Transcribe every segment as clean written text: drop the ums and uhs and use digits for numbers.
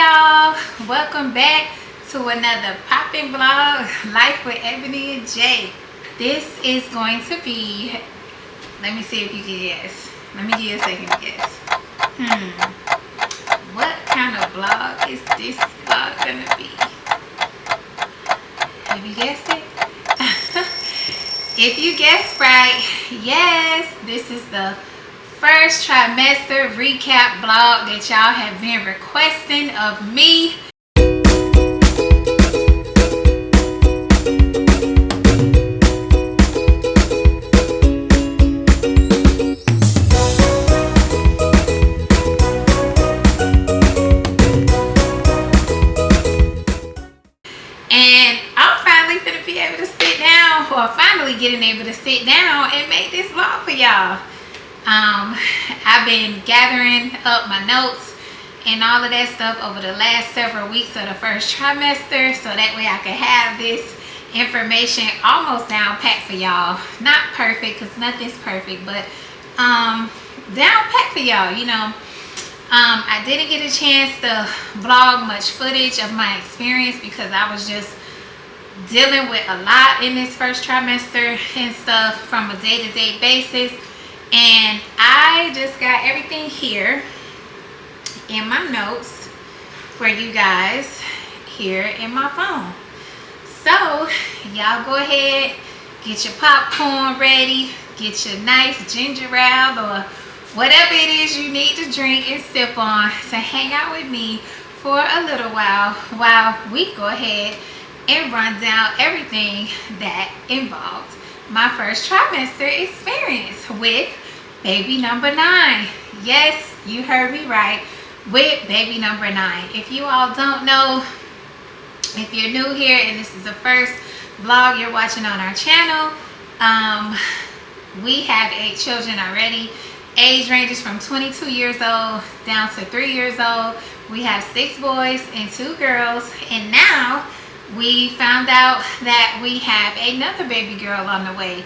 y'all, welcome back to another popping vlog, Life with Ebony and Jay. This is going to be, let me see if you can guess. Let me give you a second to guess. What kind of vlog is this vlog gonna be? Have you guessed it? If you guessed right, yes, this is the first trimester recap vlog that y'all have been requesting of me. And I'm finally gonna be able to sit down, or finally getting able to sit down and make this vlog for y'all. I've been gathering up my notes and all of that stuff over the last several weeks of the first trimester, so that way I can have this information almost down packed for y'all. Not perfect, because nothing's perfect, but down packed for y'all, you know. I didn't get a chance to vlog much footage of my experience because I was just dealing with a lot in this first trimester and stuff from a day-to-day basis. And I just got everything here in my notes for you guys here in my phone. So y'all go ahead, get your popcorn ready, get your nice ginger ale or whatever it is you need to drink and sip on to hang out with me for a little while we go ahead and run down everything that involved my first trimester experience with baby number 9. Yes, you heard me right, with baby number 9. If you all don't know, if you're new here and this is the first vlog you're watching on our channel, we have 8 children already. Age ranges from 22 years old down to 3 years old. We have 6 boys and 2 girls, and now we found out that we have another baby girl on the way.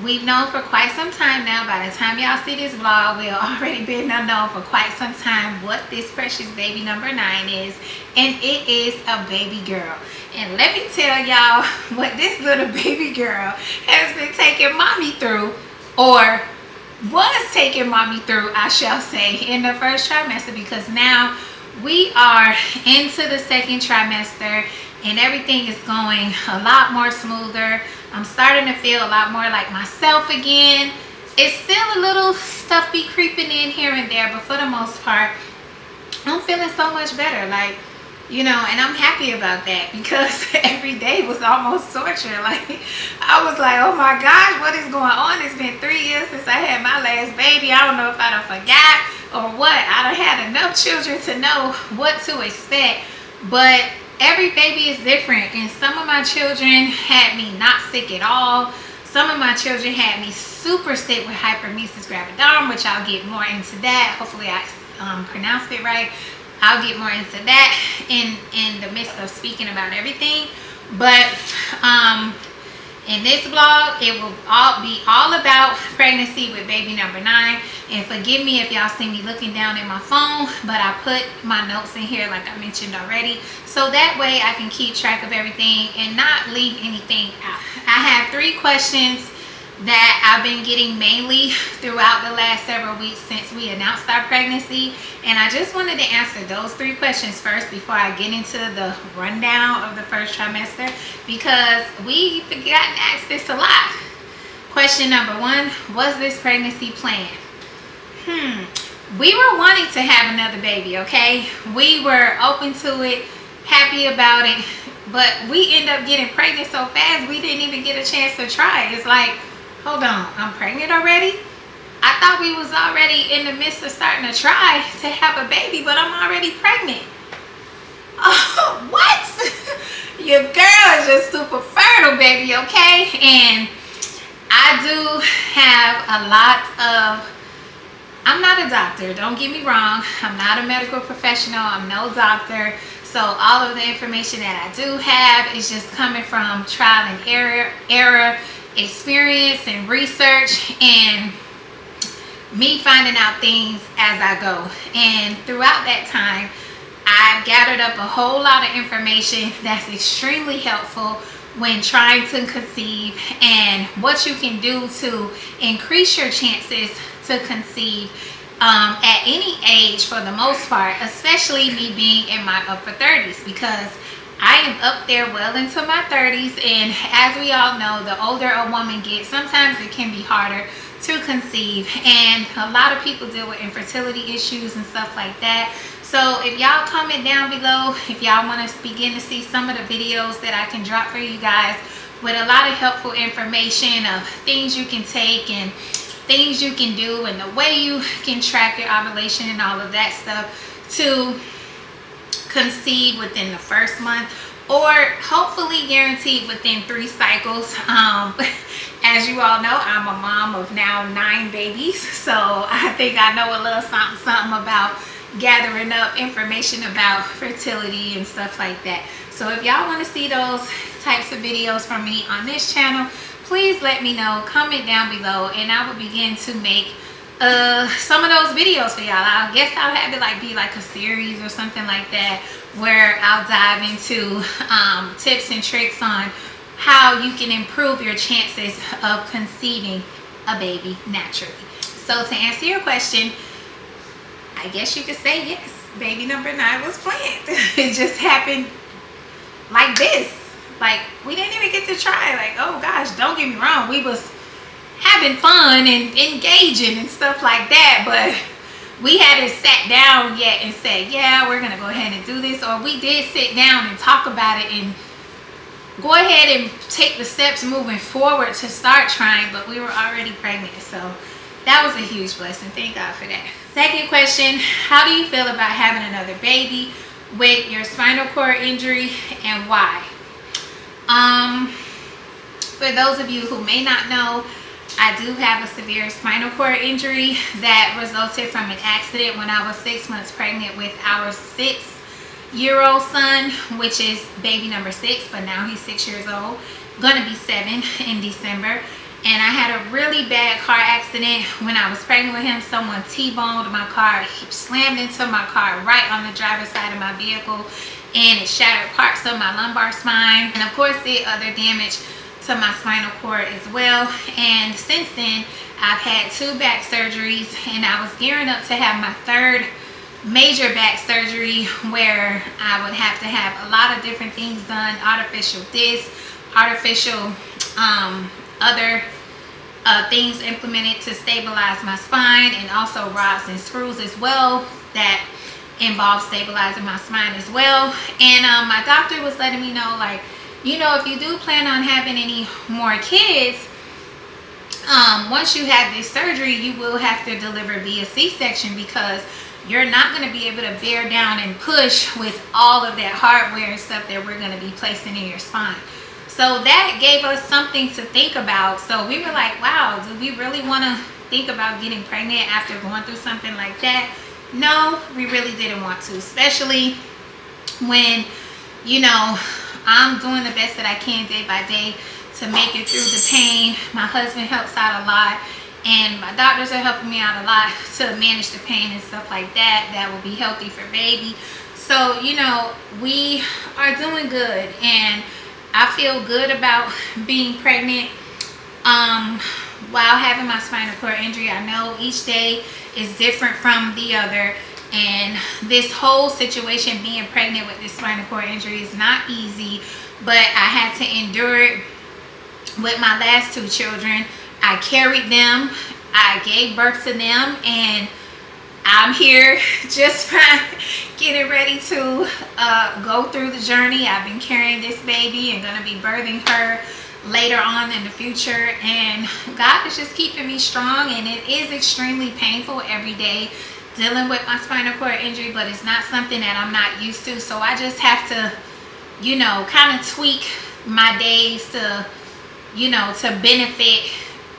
We've known for quite some time now. By the time y'all see this vlog, we'll already been known for quite some time what this precious baby number 9 is, and it is a baby girl. And let me tell y'all what this little baby girl has been taking mommy through, or was taking mommy through, I shall say, in the first trimester, because now we are into the second trimester and everything is going a lot more smoother. I'm starting to feel a lot more like myself again. It's still a little stuff be creeping in here and there, but for the most part I'm feeling so much better, like, you know, and I'm happy about that, because every day was almost torture. Like, I was like, oh my gosh, what is going on? It's been 3 years since I had my last baby. I don't know if I done forgot or what. I done had enough children to know what to expect, but every baby is different. And some of my children had me not sick at all. Some of my children had me super sick with hyperemesis gravidarum, which I'll get more into that. Hopefully I pronounced it right. I'll get more into that in the midst of speaking about everything. But in this vlog, it will be all about pregnancy with baby number 9. And forgive me if y'all see me looking down at my phone, but I put my notes in here like I mentioned already, so that way I can keep track of everything and not leave anything out. I have 3 questions that I've been getting mainly throughout the last several weeks since we announced our pregnancy, and I just wanted to answer those 3 questions first before I get into the rundown of the first trimester, because we've gotten asked this a lot. Question number 1, was this pregnancy planned? We were wanting to have another baby, okay? We were open to it, happy about it, but we ended up getting pregnant so fast we didn't even get a chance to try. It's like, hold on, I'm pregnant already? I thought we was already in the midst of starting to try to have a baby, but I'm already pregnant. Oh, what? Your girl is just super fertile, baby, okay? And I do have a lot of, I'm not a doctor, don't get me wrong. I'm not a medical professional, I'm no doctor. So all of the information that I do have is just coming from trial and error, experience and research, and me finding out things as I go. And throughout that time, I've gathered up a whole lot of information that's extremely helpful when trying to conceive, and what you can do to increase your chances to conceive at any age for the most part, especially me being in my upper 30s, because I am up there well into my 30s, and as we all know, the older a woman gets, sometimes it can be harder to conceive, and a lot of people deal with infertility issues and stuff like that. So if y'all comment down below if y'all want to begin to see some of the videos that I can drop for you guys with a lot of helpful information of things you can take and things you can do, and the way you can track your ovulation and all of that stuff to conceive within the first month, or hopefully guaranteed within 3 cycles. As you all know, I'm a mom of now 9 babies, so I think I know a little something about gathering up information about fertility and stuff like that. So if y'all want to see those types of videos from me on this channel, please let me know, comment down below, and I will begin to make some of those videos for y'all. I guess I'll have it be like a series or something like that, where I'll dive into tips and tricks on how you can improve your chances of conceiving a baby naturally. So to answer your question, I guess you could say yes, baby number 9 was planned. It just happened like this. Like, we didn't even get to try. Like, oh gosh, don't get me wrong, we was having fun and engaging and stuff like that, but we hadn't sat down yet and said, yeah, we're gonna go ahead and do this. Or we did sit down and talk about it and go ahead and take the steps moving forward to start trying, but we were already pregnant. So that was a huge blessing. Thank God for that. Second question, how do you feel about having another baby with your spinal cord injury, and why? For those of you who may not know, I do have a severe spinal cord injury that resulted from an accident when I was 6 months pregnant with our 6-year-old son, which is baby number 6, but now he's 6 years old, gonna be 7 in December. And I had a really bad car accident when I was pregnant with him. Someone T-boned my car, slammed into my car right on the driver's side of my vehicle, and it shattered parts of my lumbar spine, and of course did other damage to my spinal cord as well. And since then, I've had 2 back surgeries, and I was gearing up to have my 3rd major back surgery, where I would have to have a lot of different things done, artificial discs, artificial other things implemented to stabilize my spine, and also rods and screws as well that involve stabilizing my spine as well. And my doctor was letting me know, like, you know, if you do plan on having any more kids, once you have this surgery, you will have to deliver via C-section, because you're not going to be able to bear down and push with all of that hardware and stuff that we're going to be placing in your spine. So that gave us something to think about. So we were like, wow, do we really want to think about getting pregnant after going through something like that? No, we really didn't want to, especially when, you know, I'm doing the best that I can day by day to make it through the pain. My husband helps out a lot, and my doctors are helping me out a lot to manage the pain and stuff like that. That will be healthy for baby. So, you know, we are doing good, and I feel good about being pregnant while having my spinal cord injury. I know each day is different from the other, and this whole situation, being pregnant with this spinal cord injury, is not easy, but I had to endure it with my last 2 children. I carried them, I gave birth to them, and I'm here just fine, getting ready to go through the journey. I've been carrying this baby and gonna be birthing her later on in the future, and God is just keeping me strong. And it is extremely painful every day dealing with my spinal cord injury, but it's not something that I'm not used to. So I just have to, you know, kind of tweak my days to, you know, to benefit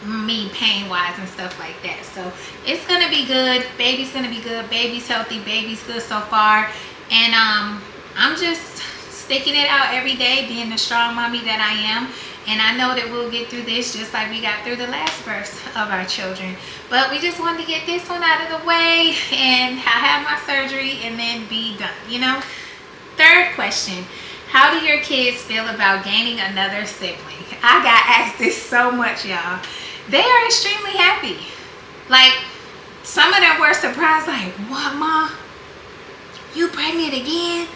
me pain wise and stuff like that. So it's gonna be good. Baby's gonna be good. Baby's healthy. Baby's good so far, and I'm just sticking it out every day, being the strong mommy that I am. And I know that we'll get through this just like we got through the last births of our children. But we just wanted to get this one out of the way and have my surgery and then be done, you know? Third question, how do your kids feel about gaining another sibling? I got asked this so much, y'all. They are extremely happy. Like, some of them were surprised, like, what, Ma? You pregnant again?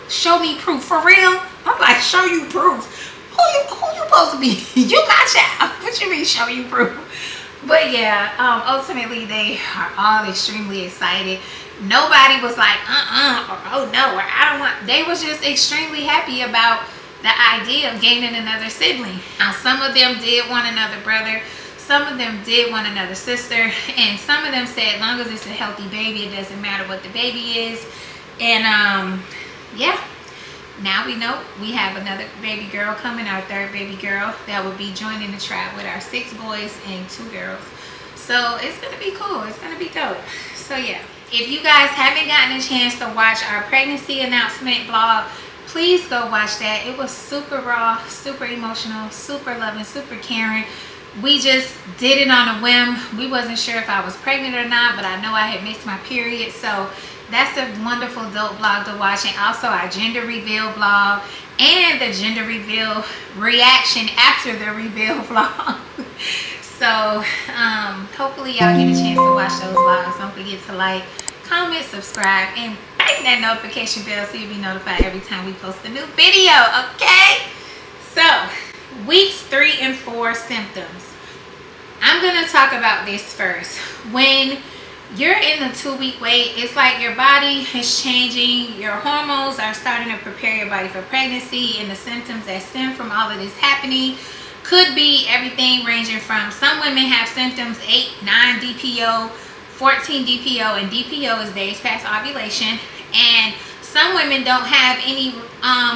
Show me proof. For real? I'm like, show you proof? Who you supposed to be? You my child. What you mean, show you proof? But yeah, ultimately, they are all extremely excited. Nobody was like, or oh no, or I don't want. They was just extremely happy about the idea of gaining another sibling. Now, some of them did want another brother. Some of them did want another sister. And some of them said, as long as it's a healthy baby, it doesn't matter what the baby is. And yeah, now we know we have another baby girl coming, our third baby girl that will be joining the tribe with our 6 boys and 2 girls. So it's gonna be cool. It's gonna be dope. So yeah, if you guys haven't gotten a chance to watch our pregnancy announcement vlog, please go watch that. It was super raw, super emotional, super loving, super caring. We just did it on a whim. We wasn't sure if I was pregnant or not, but I know I had missed my period. So that's a wonderful dope vlog to watch. And also our gender reveal vlog and the gender reveal reaction after the reveal vlog. So hopefully y'all get a chance to watch those vlogs. Don't forget to like, comment, subscribe, and bang that notification bell so you'll be notified every time we post a new video, okay? So, weeks 3 and 4 symptoms. I'm gonna talk about this first. When you're in the 2-week wait, it's like your body is changing. Your hormones are starting to prepare your body for pregnancy, and the symptoms that stem from all of this happening could be everything ranging from, some women have symptoms 8, 9 DPO, 14 DPO, and DPO is days past ovulation. And some women don't have any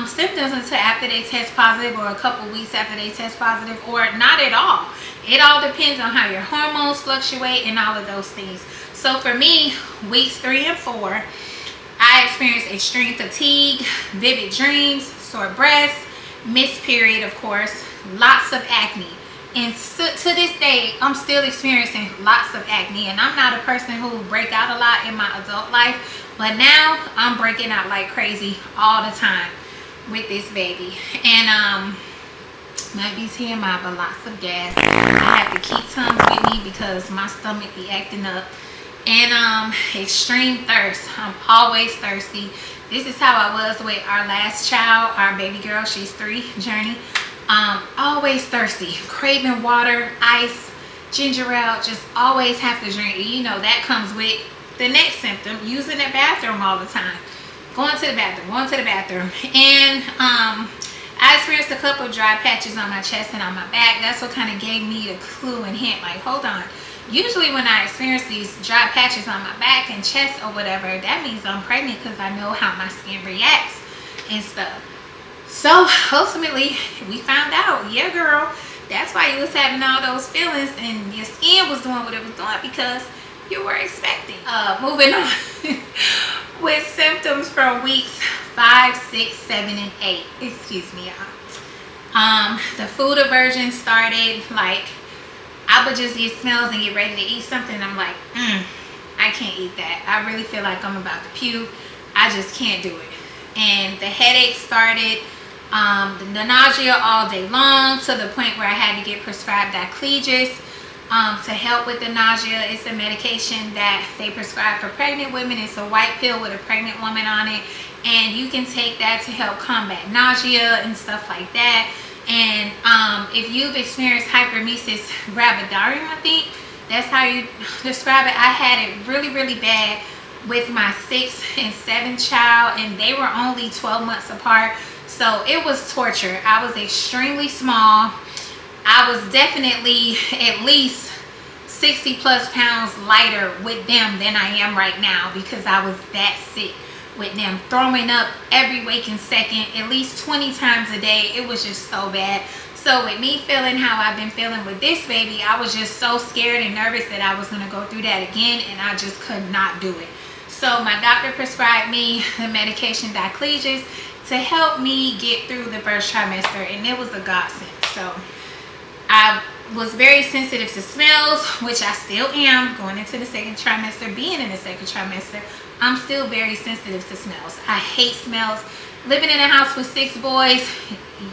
symptoms until after they test positive, or a couple weeks after they test positive, or not at all. It all depends on how your hormones fluctuate and all of those things. So for me, weeks 3 and 4, I experienced extreme fatigue, vivid dreams, sore breasts, missed period, of course, lots of acne. And to this day, I'm still experiencing lots of acne. And I'm not a person who will break out a lot in my adult life, but now I'm breaking out like crazy all the time with this baby. And might be TMI, but lots of gas. I have to keep Tums with me because my stomach be acting up. And extreme thirst. I'm always thirsty. This is how I was with our last child, our baby girl. She's 3, Journey. Always thirsty, craving water, ice, ginger ale, just always have to drink. You know, that comes with the next symptom, using the bathroom all the time, going to the bathroom. And I experienced a couple of dry patches on my chest and on my back. That's what kind of gave me the clue and hint, like, hold on. Usually when I experience these dry patches on my back and chest or whatever, that means I'm pregnant, because I know how my skin reacts and stuff. So ultimately, we found out, yeah, girl, that's why you was having all those feelings and your skin was doing what it was doing, because you were expecting. Moving on with symptoms from weeks 5, 6, 7, and 8. Excuse me, y'all. The food aversion started. Like, I would just get smells and get ready to eat something, and I'm like, I can't eat that. I really feel like I'm about to puke. I just can't do it. And the headache started. The nausea all day long, to the point where I had to get prescribed Diclegis to help with the nausea. It's a medication that they prescribe for pregnant women. It's a white pill with a pregnant woman on it, and you can take that to help combat nausea and stuff like that. And if you've experienced hyperemesis gravidarum, I think that's how you describe it. I had it really, really bad with my 6 and 7 child, and they were only 12 months apart. So it was torture. I was extremely small. I was definitely at least 60 plus pounds lighter with them than I am right now, because I was that sick with them, throwing up every waking second, at least 20 times a day. It was just so bad. So with me feeling how I've been feeling with this baby, I was just so scared and nervous that I was going to go through that again, and I just could not do it. So my doctor prescribed me the medication Diclegis to help me get through the first trimester, and it was a godsend. So I was very sensitive to smells, which I still am going into the second trimester. Being in the second trimester, I'm still very sensitive to smells. I hate smells. Living in a house with 6 boys,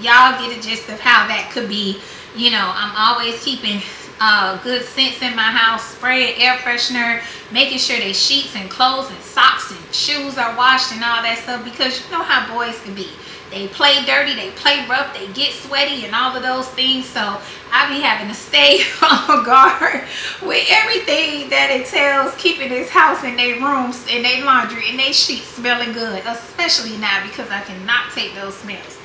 y'all get a gist of how that could be. You know, I'm always keeping good scents in my house, spraying air freshener, making sure their sheets and clothes and socks and shoes are washed and all that stuff, because you know how boys can be. They play dirty, they play rough, they get sweaty and all of those things. So I be having to stay on guard with everything that entails keeping this house and their rooms and their laundry and their sheets smelling good, especially now because I cannot take those smells.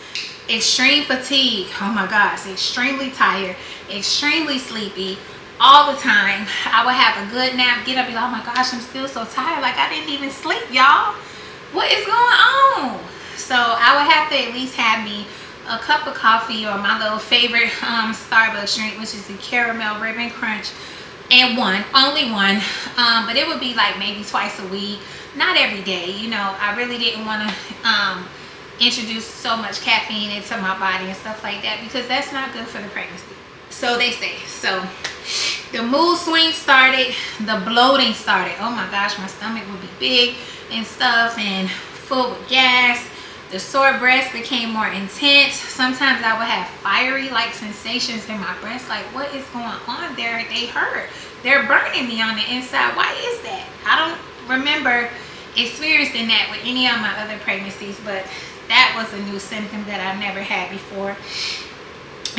Extreme fatigue. Oh my gosh, extremely tired, extremely sleepy all the time. I would have a good nap, get up, and be like, oh my gosh, I'm still so tired, like I didn't even sleep, y'all. What is going on? So I would have to at least have me a cup of coffee or my little favorite Starbucks drink, which is the caramel ribbon crunch, and only one, but it would be like maybe twice a week, not every day. You know, I really didn't want to introduce so much caffeine into my body and stuff like that, because that's not good for the pregnancy, so they say. So the mood swings started, the bloating started. Oh my gosh, my stomach would be big and stuff and full with gas. The sore breast became more intense. Sometimes I would have fiery like sensations in my breast, like what is going on there? They hurt, they're burning me on the inside. Why is that? I don't remember experiencing that with any of my other pregnancies, but that was a new symptom that I never had before.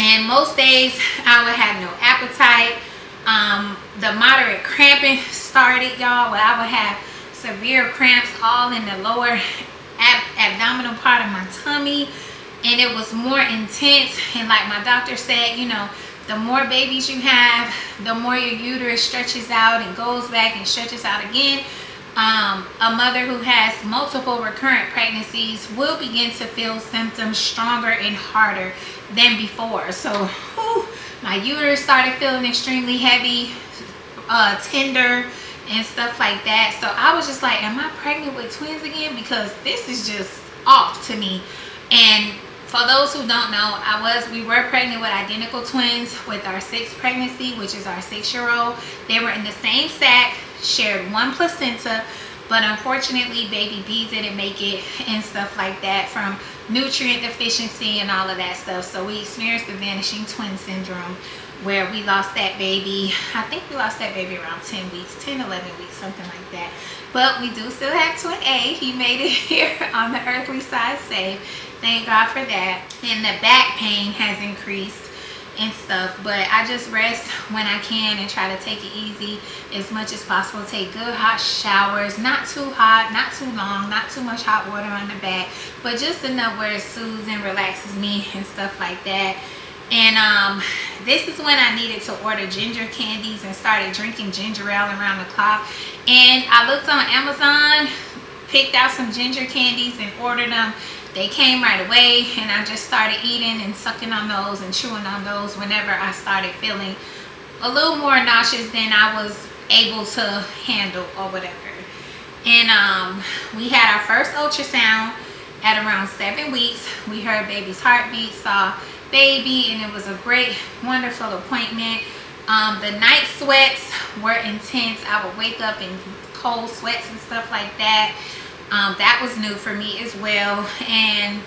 And most days I would have no appetite. The moderate cramping started, y'all, where I would have severe cramps all in the lower abdominal part of my tummy, and it was more intense. And like my doctor said, you know, the more babies you have, the more your uterus stretches out and goes back and stretches out again. A mother who has multiple recurrent pregnancies will begin to feel symptoms stronger and harder than before. So my uterus started feeling extremely heavy, tender and stuff like that. So I was just like, am I pregnant with twins again? Because this is just off to me. And for those who don't know, we were pregnant with identical twins with our 6th pregnancy, which is our 6-year-old. They were in the same sac, shared one placenta, but unfortunately baby B didn't make it and stuff like that from nutrient deficiency and all of that stuff. So we experienced the vanishing twin syndrome, where we lost that baby. I think we lost that baby around 10 weeks, 10, 11 weeks, something like that. But we do still have twin A. He made it here on the earthly side safe. Thank God for that. And the back pain has increased and stuff, but I just rest when I can and try to take it easy as much as possible. Take good hot showers, not too hot, not too long, not too much hot water on the back, but just enough where it soothes and relaxes me and stuff like that. And this is when I needed to order ginger candies and started drinking ginger ale around the clock. And I looked on Amazon, picked out some ginger candies and ordered them. They came right away, and I just started eating and sucking on those and chewing on those whenever I started feeling a little more nauseous than I was able to handle or whatever. And we had our first ultrasound at around 7 weeks. We heard baby's heartbeat, saw baby, and it was a great, wonderful appointment. The night sweats were intense. I would wake up in cold sweats and stuff like that. That was new for me as well. And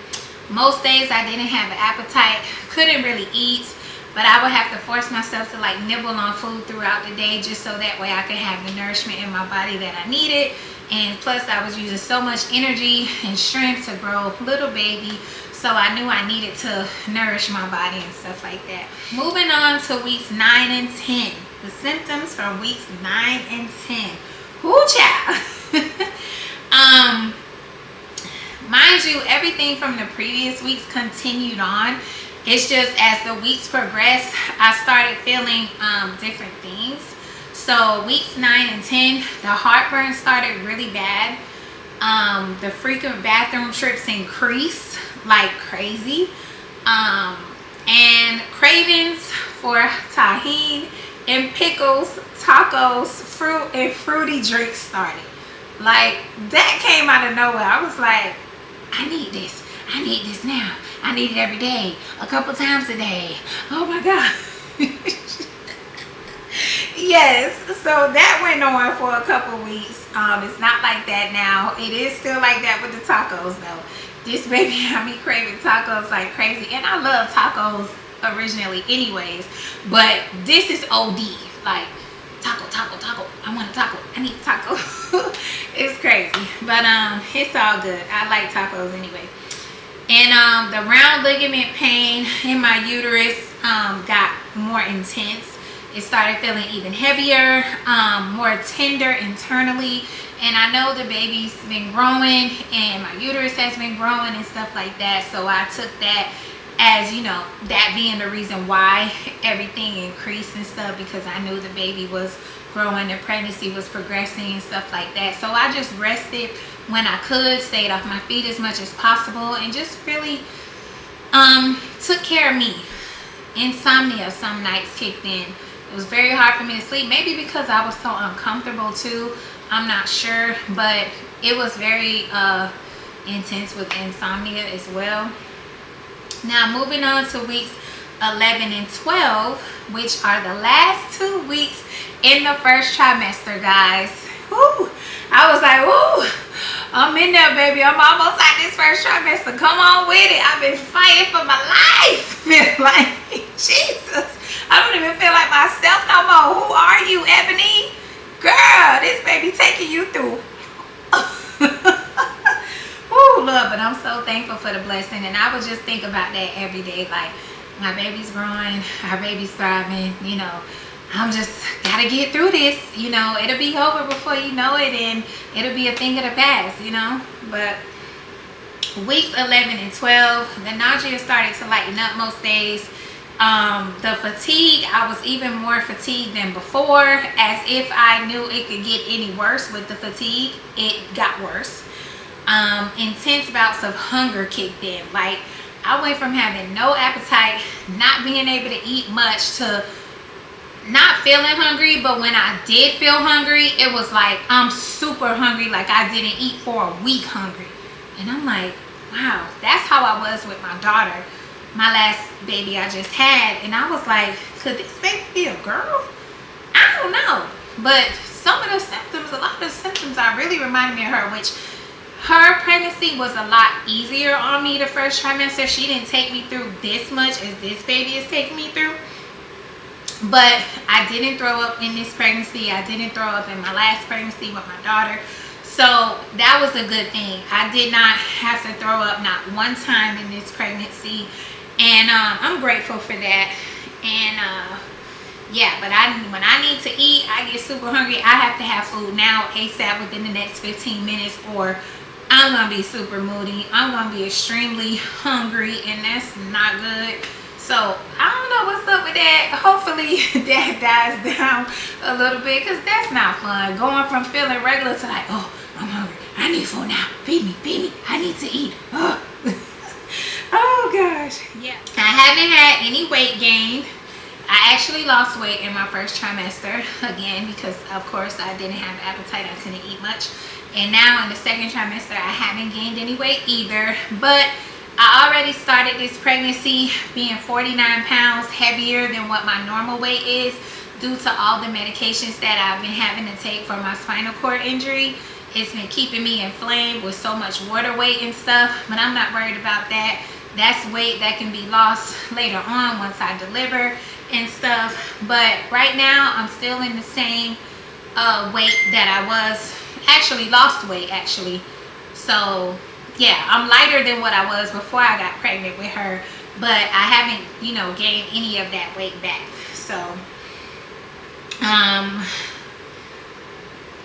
most days I didn't have an appetite, couldn't really eat, but I would have to force myself to like nibble on food throughout the day, just so that way I could have the nourishment in my body that I needed. And plus I was using so much energy and strength to grow little baby, so I knew I needed to nourish my body and stuff like that. Moving on to weeks 9 and 10. The symptoms from weeks 9 and 10. Whoo, child. Mind you, everything from the previous weeks continued on. It's just as the weeks progressed, I started feeling different things. So weeks 9 and 10, the heartburn started really bad. The frequent bathroom trips increased like crazy. And cravings for tahini and pickles, tacos, fruit, and fruity drinks started. Like, that came out of nowhere. I was like, I need this. I need this now. I need it every day, a couple times a day. Oh my God. Yes, so that went on for a couple weeks. It's not like that now. It is still like that with the tacos though. This baby had me craving tacos like crazy, and I love tacos originally anyways, but this is OD. Like, taco, taco, taco. I want a taco. I need a taco. It's crazy, but it's all good. I like tacos anyway. And the round ligament pain in my uterus got more intense. It started feeling even heavier, more tender internally. And I know the baby's been growing and my uterus has been growing and stuff like that. So I took that as, you know, that being the reason why everything increased and stuff, because I knew the baby was growing, the pregnancy was progressing and stuff like that. So I just rested when I could, stayed off my feet as much as possible, and just really took care of me. Insomnia some nights kicked in. It was very hard for me to sleep, maybe because I was so uncomfortable too. I'm not sure, but it was very intense with insomnia as well. Now moving on to weeks 11 and 12, which are the last 2 weeks in the first trimester, guys. Woo! I was like, woo! I'm in there, baby. I'm almost at this first trimester. Come on with it. I've been fighting for my life. Like, Jesus. I don't even feel like myself no more. Who are you, Eboni? Girl, this baby taking you through. Woo, Lord, but I'm so thankful for the blessing. And I would just think about that every day. Like, my baby's growing, our baby's thriving, you know. I'm just gotta get through this, you know. It'll be over before you know it, and it'll be a thing of the past, you know. But weeks 11 and 12, the nausea started to lighten up most days. The fatigue, I was even more fatigued than before, as if I knew it could get any worse. With the fatigue, it got worse. Intense bouts of hunger kicked in. Like, I went from having no appetite, not being able to eat much, to not feeling hungry. But when I did feel hungry, it was like I'm super hungry, like I didn't eat for a week hungry. And I'm like, wow, that's how I was with my daughter, my last baby I just had. And I was like, could this baby be a girl? I don't know. But some of the symptoms, a lot of the symptoms are really reminding me of her, which her pregnancy was a lot easier on me the first trimester. She didn't take me through this much as this baby is taking me through. But I didn't throw up in this pregnancy. I didn't throw up in my last pregnancy with my daughter. So that was a good thing. I did not have to throw up, not one time in this pregnancy. And I'm grateful for that. And yeah, but when I need to eat, I get super hungry. I have to have food now ASAP within the next 15 minutes, or I'm going to be super moody. I'm going to be extremely hungry, and that's not good. So I don't know what's up with that. Hopefully that dies down a little bit, because that's not fun. Going from feeling regular to like, oh, I'm hungry. I need food now. Feed me, feed me. I need to eat. Oh, oh gosh. Yeah. I haven't had any weight gain. I actually lost weight in my first trimester, again, because of course I didn't have appetite. I couldn't eat much. And now in the second trimester, I haven't gained any weight either. But I already started this pregnancy being 49 pounds heavier than what my normal weight is, due to all the medications that I've been having to take for my spinal cord injury. It's been keeping me inflamed with so much water weight and stuff, but I'm not worried about that. That's weight that can be lost later on once I deliver and stuff. But right now I'm still in the same weight that I was, actually lost weight actually. So yeah, I'm lighter than what I was before I got pregnant with her, but I haven't, you know, gained any of that weight back. So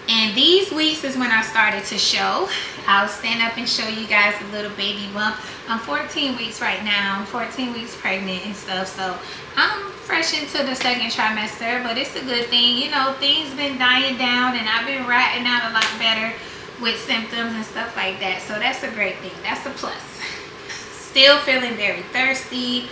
and these weeks is when I started to show. I'll stand up and show you guys a little baby bump. I'm 14 weeks right now. I'm 14 weeks pregnant and stuff. So I'm fresh into the second trimester, but it's a good thing. You know, things been dying down, and I've been ratting out a lot better with symptoms and stuff like that. So that's a great thing. That's a plus. Still feeling very thirsty.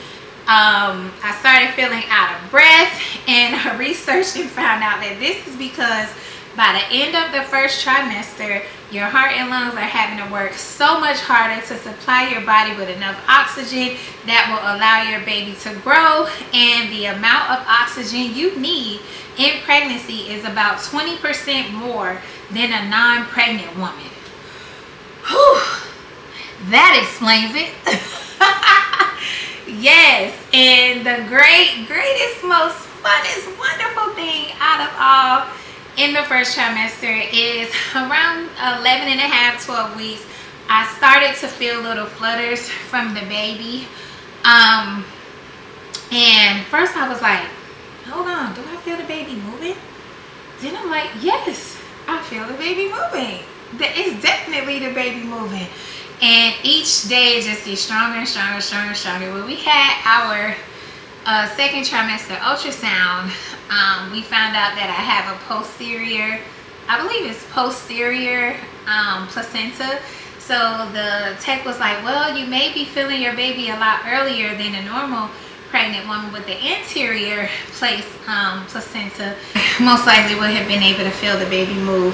I started feeling out of breath, and I researched and found out that this is because By the end of the first trimester, your heart and lungs are having to work so much harder to supply your body with enough oxygen that will allow your baby to grow. And the amount of oxygen you need in pregnancy is about 20% more than a non-pregnant woman. Whew, that explains it. Yes, and the greatest, most funnest, wonderful thing out of all in the first trimester is around 11 and a half, 12 weeks, I started to feel little flutters from the baby. And first I was like, hold on, do I feel the baby moving? Then I'm like, yes, I feel the baby moving. It's definitely the baby moving. And each day it just gets stronger and stronger, stronger and stronger. When we had our second trimester ultrasound, we found out that I have a posterior, I believe it's posterior placenta. So the tech was like, well, you may be feeling your baby a lot earlier than a normal pregnant woman with the anterior placenta. Most likely would have been able to feel the baby move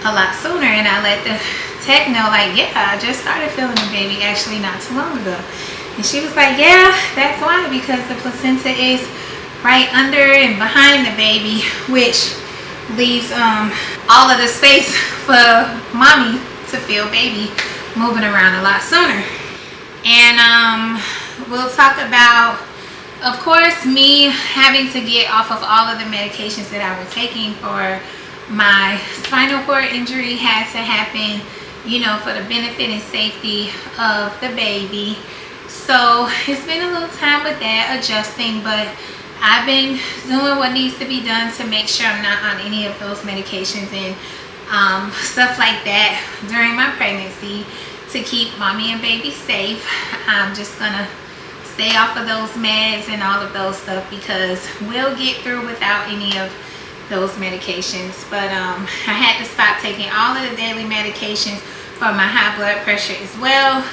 a lot sooner. And I let the tech know, like, yeah, I just started feeling the baby actually not too long ago. And she was like, yeah, that's why, because the placenta is right under and behind the baby, which leaves all of the space for mommy to feel baby moving around a lot sooner. And we'll talk about, of course, me having to get off of all of the medications that I was taking for my spinal cord injury had to happen, you know, for the benefit and safety of the baby. So it's been a little time with that, adjusting, but I've been doing what needs to be done to make sure I'm not on any of those medications and stuff like that during my pregnancy to keep mommy and baby safe. I'm just gonna stay off of those meds and all of those stuff because we'll get through without any of those medications. But I had to stop taking all of the daily medications for my high blood pressure as well.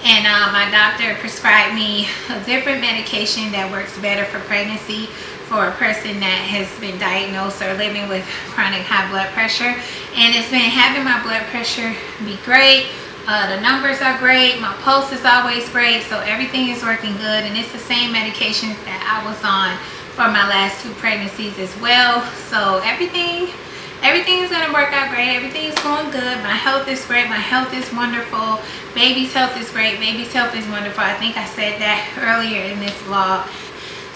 And my doctor prescribed me a different medication that works better for pregnancy for a person that has been diagnosed or living with chronic high blood pressure. And it's been having my blood pressure be great. The numbers are great. My pulse is always great. So everything is working good. And it's the same medications that I was on for my last 2 pregnancies as well. So everything is going to work out great. Everything's going good. My health is great. My health is wonderful. Baby's health is great. Baby's health is wonderful. I think I said that earlier in this vlog.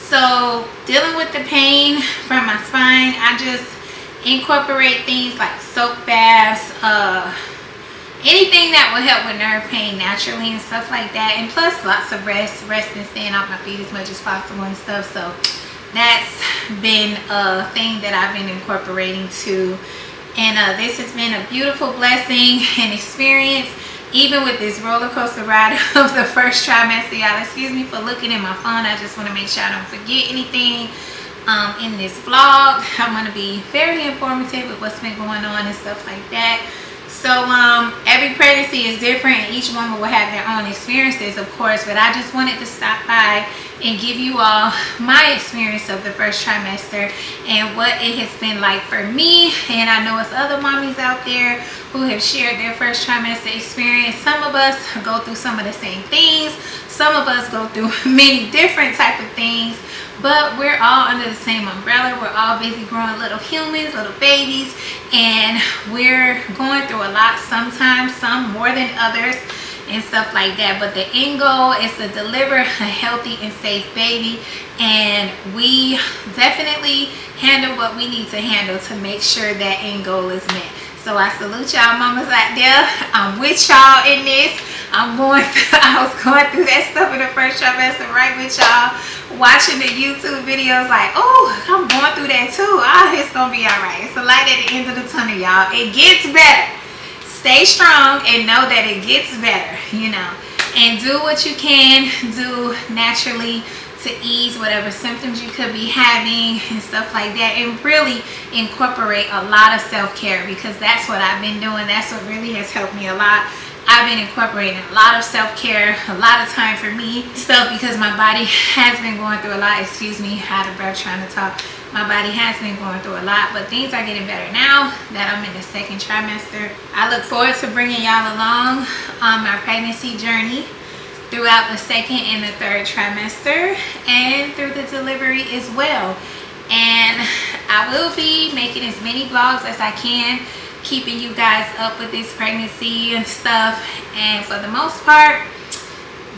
So dealing with the pain from my spine, I just incorporate things like soap baths, anything that will help with nerve pain naturally and stuff like that. And plus lots of rest and staying off my feet as much as possible and stuff. So that's been a thing that I've been incorporating too. And this has been a beautiful blessing and experience, even with this roller coaster ride of the first trimester. Y'all excuse me for looking at my phone. I just want to make sure I don't forget anything in this vlog. I'm going to be very informative with what's been going on and stuff like that. So every pregnancy is different. Each woman will have their own experiences, of course, but I just wanted to stop by and give you all my experience of the first trimester and what it has been like for me. And I know it's other mommies out there who have shared their first trimester experience. Some of us go through some of the same things. Some of us go through many different type of things, but we're all under the same umbrella. We're all busy growing little humans, little babies, and we're going through a lot sometimes, some more than others and stuff like that. But the end goal is to deliver a healthy and safe baby, and we definitely handle what we need to handle to make sure that end goal is met. So I salute y'all mamas out there. I'm with y'all in this. I was going through that stuff in the first trimester right with y'all, watching the YouTube videos like, oh, I'm going through that too. Oh, it's gonna be all right. It's a light at the end of the tunnel, y'all. It gets better. Stay strong and know that it gets better, you know. And do what you can do naturally to ease whatever symptoms you could be having and stuff like that, and really incorporate a lot of self-care, because that's what I've been doing. That's what really has helped me a lot. I've been incorporating a lot of self-care, a lot of time for me stuff, because my body has been going through a lot. Excuse me, out of breath trying to talk. My body has been going through a lot, but things are getting better now that I'm in the second trimester. I look forward to bringing y'all along on my pregnancy journey throughout the second and the third trimester and through the delivery as well. And I will be making as many vlogs as I can, keeping you guys up with this pregnancy and stuff. And for the most part,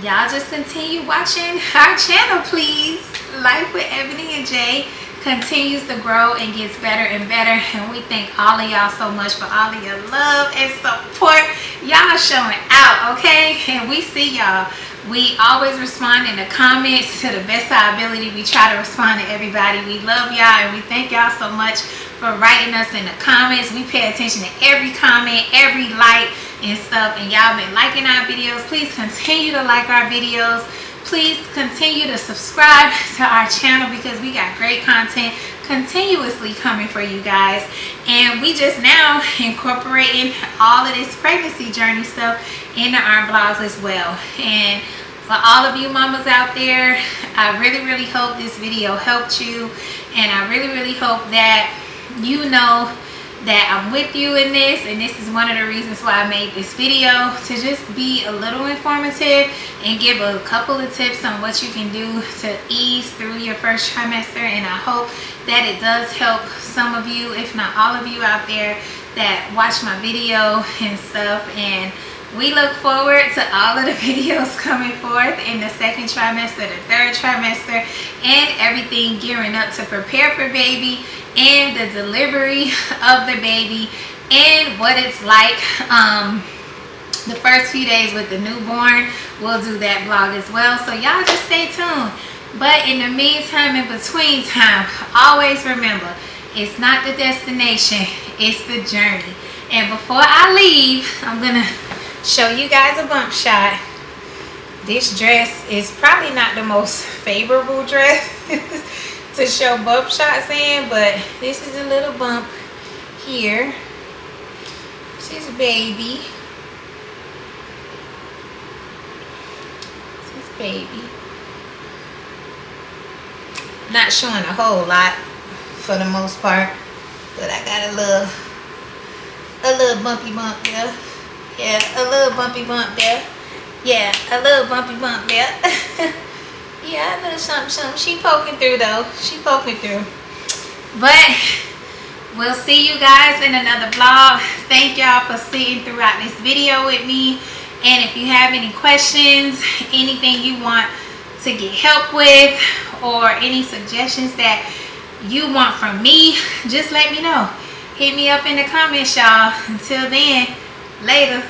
y'all just continue watching our channel, please. Life with Ebony and Jay continues to grow and gets better and better, and we thank all of y'all so much for all of your love and support. Y'all showing out, okay? And we see y'all. We always respond in the comments to the best of our ability. We try to respond to everybody. We love y'all, and we thank y'all so much for writing us in the comments. We pay attention to every comment, every like and stuff, and y'all been liking our videos. Please continue to like our videos. Please continue to subscribe to our channel because we got great content continuously coming for you guys. And we just now incorporating all of this pregnancy journey stuff into our vlogs as well. And for all of you mamas out there, I really hope this video helped you, and I really hope that you know that I'm with you in this, and this is one of the reasons why I made this video, to just be a little informative and give a couple of tips on what you can do to ease through your first trimester. And I hope that it does help some of you, if not all of you out there that watch my video and stuff. And we look forward to all of the videos coming forth in the second trimester, the third trimester, and everything gearing up to prepare for baby and the delivery of the baby and what it's like the first few days with the newborn. We'll do that vlog as well, so y'all just stay tuned. But in the meantime, in between time, always remember, it's not the destination, it's the journey. And before I leave, I'm gonna show you guys a bump shot. This dress is probably not the most favorable dress to show bump shots in, but this is a little bump here. This is baby. This is baby. Not showing a whole lot for the most part, but I got a little bumpy bump there. Yeah, a little bumpy bump there. Yeah, a little bumpy bump there. Yeah, a little something. She poking through though. She poking through. But we'll see you guys in another vlog. Thank y'all for sitting throughout this video with me. And if you have any questions, anything you want to get help with, or any suggestions that you want from me, just let me know. Hit me up in the comments, y'all. Until then, later.